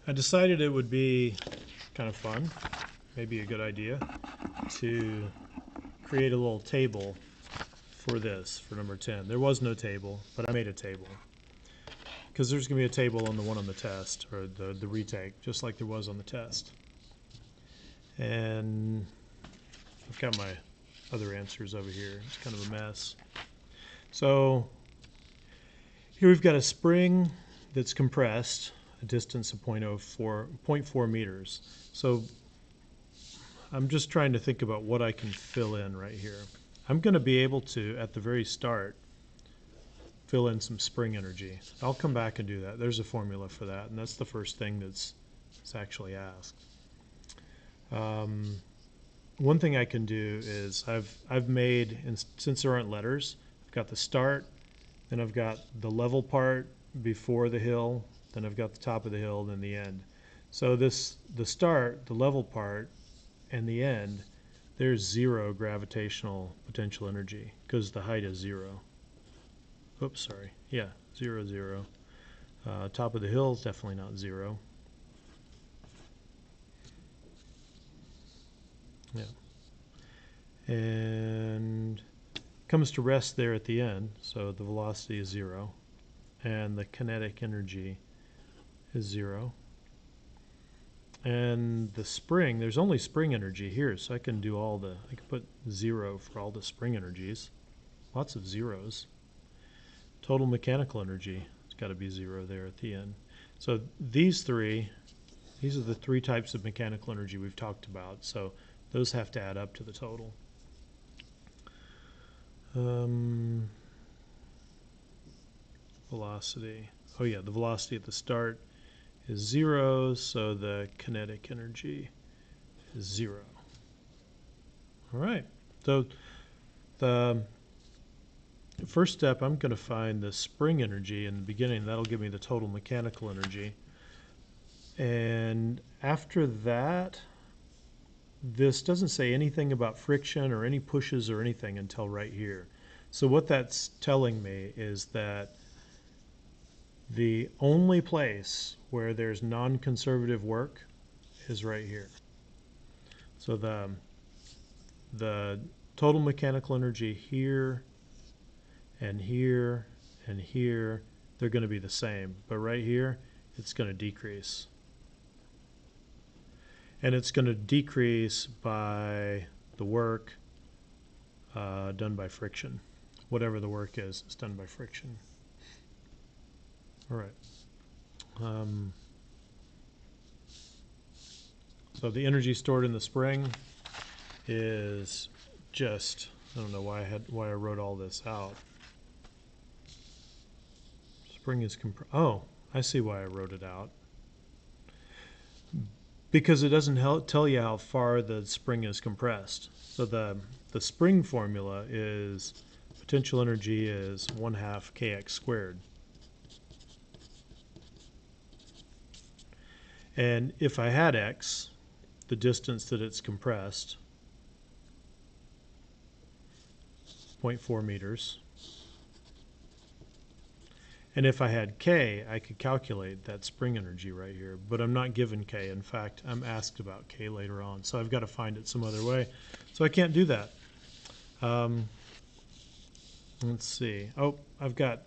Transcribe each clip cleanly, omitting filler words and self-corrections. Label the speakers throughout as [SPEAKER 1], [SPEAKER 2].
[SPEAKER 1] I decided it would be kind of fun, maybe a good idea, to create a little table for this, for number 10. There was no table, but I made a table. Because there's going to be a table on the one on the test, or the retake, just like there was on the test. And I've got my other answers over here. It's kind of a mess. So here we've got a spring that's compressed, a distance of 0.4 meters. So I'm just trying to think about what I can fill in right here. I'm going to be able to, at the very start, fill in some spring energy. I'll come back and do that. There's a formula for that, and that's the first thing that's actually asked. One thing I can do is I've made, and since there aren't letters, I've got the start, then I've got the level part before the hill, then I've got the top of the hill, then the end. So the start, the level part, and the end, there's 0 gravitational potential energy because the height is 0. Oops, sorry. Yeah, 0, 0. Top of the hill is definitely not 0. Yeah. And comes to rest there at the end, so the velocity is 0. And the kinetic energy is 0. And the spring, there's only spring energy here, so I can do I can put 0 for all the spring energies. Lots of zeros. Total mechanical energy, it's got to be 0 there at the end. So these are the 3 types of mechanical energy we've talked about, so those have to add up to the total. Velocity. Oh yeah, the velocity at the start is 0, so the kinetic energy is 0. All right, so the first step, I'm going to find the spring energy in the beginning. That'll give me the total mechanical energy. And after that, this doesn't say anything about friction or any pushes or anything until right here. So what that's telling me is that the only place where there's non-conservative work is right here. So the total mechanical energy here and here and here, they're going to be the same. But right here, it's going to decrease. And it's going to decrease by the work done by friction. Whatever the work is, it's done by friction. All right. So the energy stored in the spring is just, I don't know why I wrote all this out. Spring is oh, I see why I wrote it out. Because it doesn't tell you how far the spring is compressed. So the spring formula is potential energy is 1/2 kx squared. And if I had x, the distance that it's compressed, 0.4 meters. And if I had K, I could calculate that spring energy right here, but I'm not given K. In fact, I'm asked about K later on, so I've got to find it some other way. So I can't do that. Let's see. Oh, I've got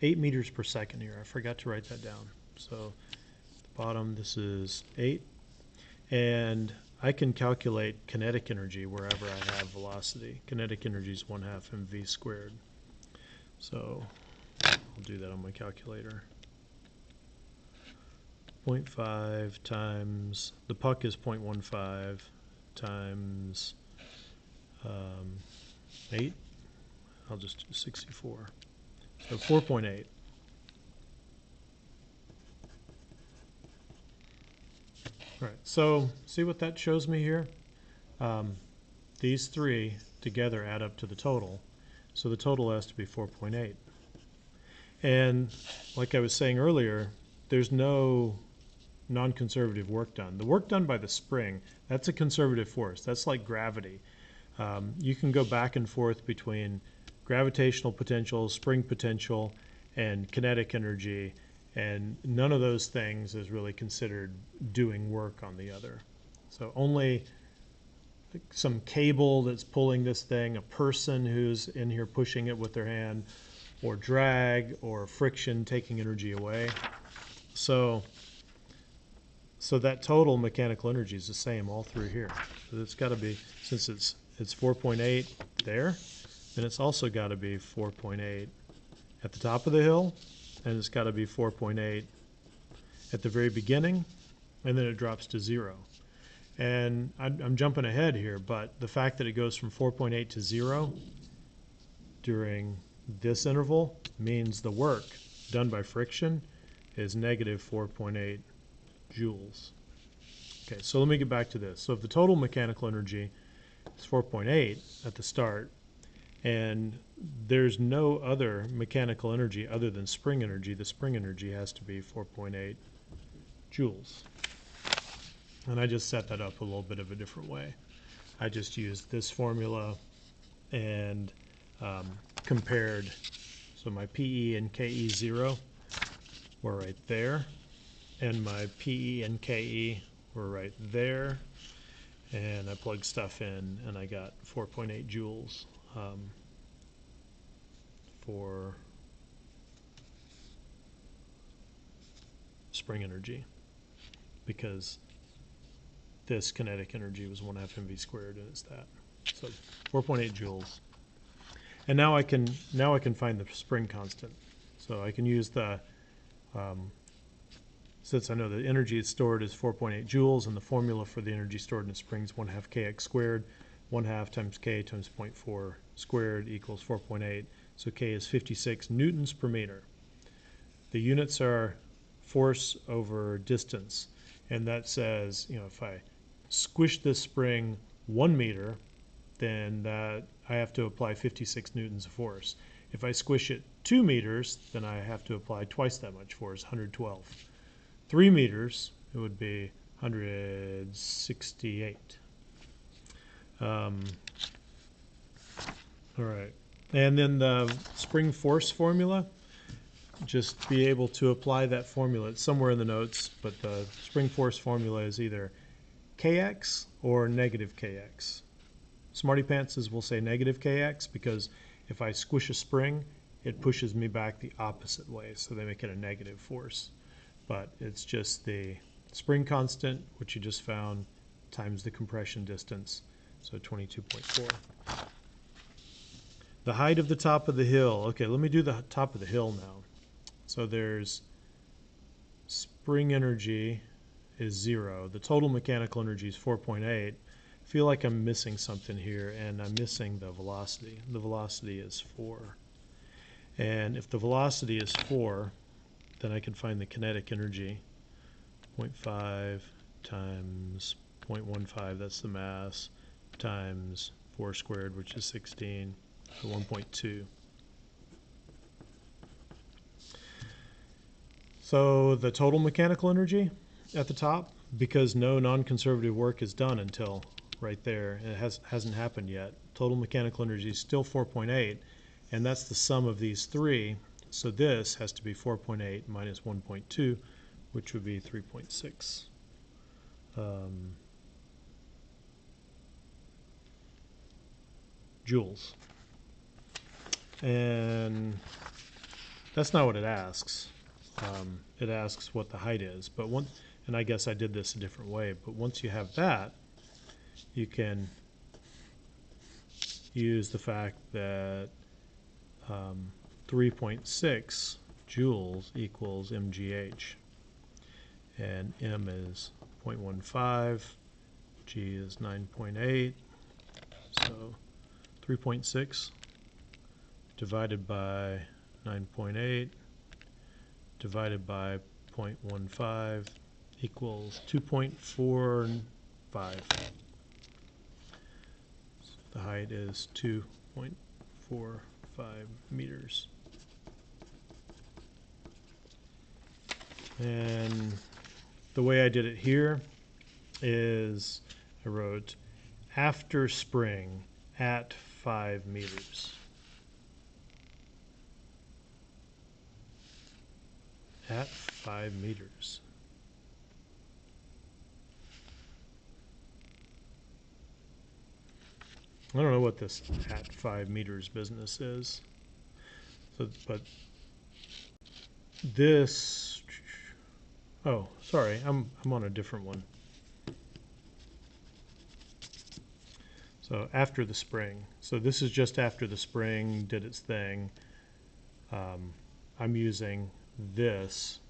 [SPEAKER 1] 8 meters per second here. I forgot to write that down. So the bottom, this is 8. And I can calculate kinetic energy wherever I have velocity. Kinetic energy is 1/2 mv squared. So I'll do that on my calculator. 0.5 times, the puck is 0.15 times 8. I'll just do 64. So 4.8. All right, so see what that shows me here? These 3 together add up to the total. So the total has to be 4.8. And like I was saying earlier, there's no non-conservative work done. The work done by the spring, that's a conservative force. That's like gravity. You can go back and forth between gravitational potential, spring potential, and kinetic energy, And none of those things is really considered doing work on the other. So only some cable that's pulling this thing, a person who's in here pushing it with their hand, or drag or friction taking energy away. So that total mechanical energy is the same all through here. So it's got to be, since it's 4.8 there, then it's also got to be 4.8 at the top of the hill, and it's got to be 4.8 at the very beginning, and then it drops to 0. And I'm jumping ahead here, but the fact that it goes from 4.8 to 0 during this interval means the work done by friction is negative 4.8 joules. Okay, so let me get back to this. So if the total mechanical energy is 4.8 at the start, and there's no other mechanical energy other than spring energy, the spring energy has to be 4.8 joules. And I just set that up a little bit of a different way. I just used this formula and compared. So my PE and KE0 were right there, and my PE and KE were right there, and I plugged stuff in, and I got 4.8 joules for spring energy, because this kinetic energy was 1/2 mv squared, and it's that. So 4.8 joules. And now I can find the spring constant. So I can use the since I know the energy stored is 4.8 joules, and the formula for the energy stored in the spring is 1/2 kx squared. 1/2 times k times 0.4 squared equals 4.8. So k is 56 newtons per meter. The units are force over distance, and that says, if I squish this spring 1 meter, then that I have to apply 56 newtons of force. If I squish it 2 meters, then I have to apply twice that much force, 112. 3 meters, it would be 168. All right. And then the spring force formula, just be able to apply that formula. It's somewhere in the notes, but the spring force formula is either kx or negative kx. Smarty Pantses will say negative kx because if I squish a spring, it pushes me back the opposite way, so they make it a negative force. But it's just the spring constant, which you just found, times the compression distance, so 22.4. The height of the top of the hill. Okay, let me do the top of the hill now. So there's spring energy is 0. The total mechanical energy is 4.8. I feel like I'm missing something here, and I'm missing the velocity. The velocity is 4. And if the velocity is 4, then I can find the kinetic energy. 0.5 times 0.15, that's the mass, times 4 squared, which is 16, so 1.2. So the total mechanical energy at the top, because no non-conservative work is done until right there, and it hasn't happened yet, total mechanical energy is still 4.8, and that's the sum of these three. So this has to be 4.8 minus 1.2, which would be 3.6. Joules. And that's not what it asks. It asks what the height is, but and I guess I did this a different way, but once you have that, you can use the fact that 3.6 joules equals mgh, and m is 0.15, g is 9.8, so 3.6 divided by 9.8 divided by 0.15 equals 2.45. So the height is 2.45 meters. And the way I did it here is I wrote after spring at 5 meters. At 5 meters. I don't know what this at 5 meters business is. So, but this, oh, sorry, I'm on a different one. So after the spring. So this is just after the spring did its thing. I'm using this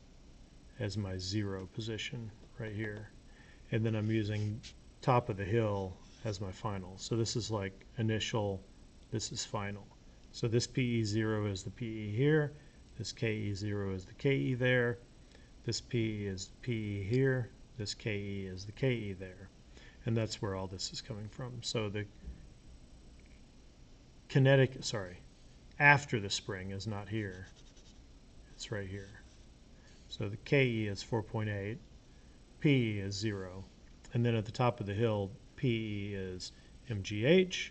[SPEAKER 1] as my 0 position right here. And then I'm using top of the hill as my final. So this is like initial, this is final. So this PE0 is the PE here, this KE0 is the KE there, this PE is PE here, this KE is the KE there. And that's where all this is coming from. So the kinetic, after the spring is not here, it's right here. So the KE is 4.8, PE is 0, and then at the top of the hill, PE is mgh.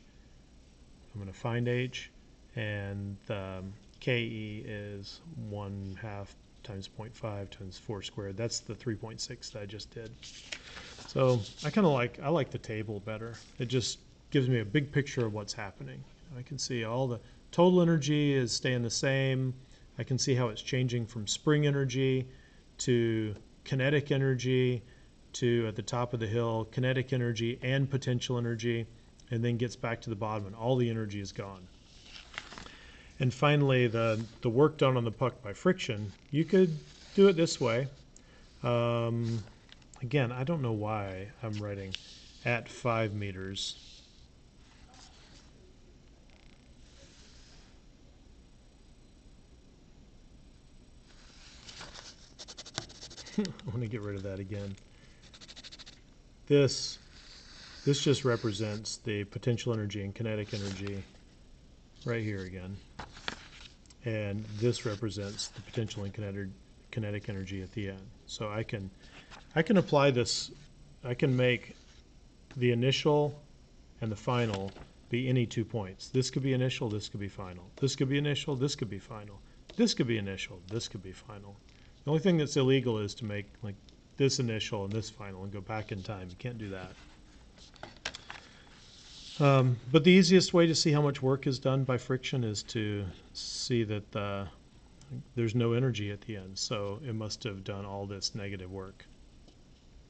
[SPEAKER 1] I'm going to find h, and the KE is 1/2 times 0.5 times 4 squared. That's the 3.6 that I just did. So I like the table better. It just gives me a big picture of what's happening. I can see all the total energy is staying the same. I can see how it's changing from spring energy to kinetic energy to, at the top of the hill, kinetic energy and potential energy, and then gets back to the bottom and all the energy is gone. And finally, the work done on the puck by friction, you could do it this way. Again, I don't know why I'm writing at 5 meters. I want to get rid of that again. This just represents the potential energy and kinetic energy right here again. And this represents the potential and kinetic energy at the end. So I can apply this, I can make the initial and the final be any 2 points. This could be initial, this could be final. This could be initial, this could be final. This could be initial, this could be final. The only thing that's illegal is to make like this initial and this final and go back in time. You can't do that. But the easiest way to see how much work is done by friction is to see that there's no energy at the end. So it must have done all this negative work,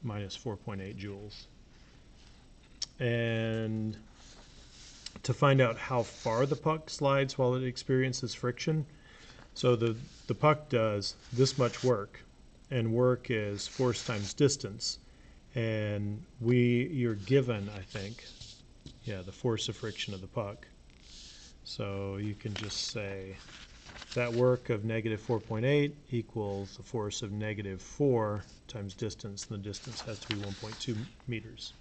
[SPEAKER 1] minus 4.8 joules. And to find out how far the puck slides while it experiences friction, so the puck does this much work, and work is force times distance. And you're given, I think, the force of friction of the puck. So you can just say that work of negative 4.8 equals the force of negative 4 times distance, and the distance has to be 1.2 meters.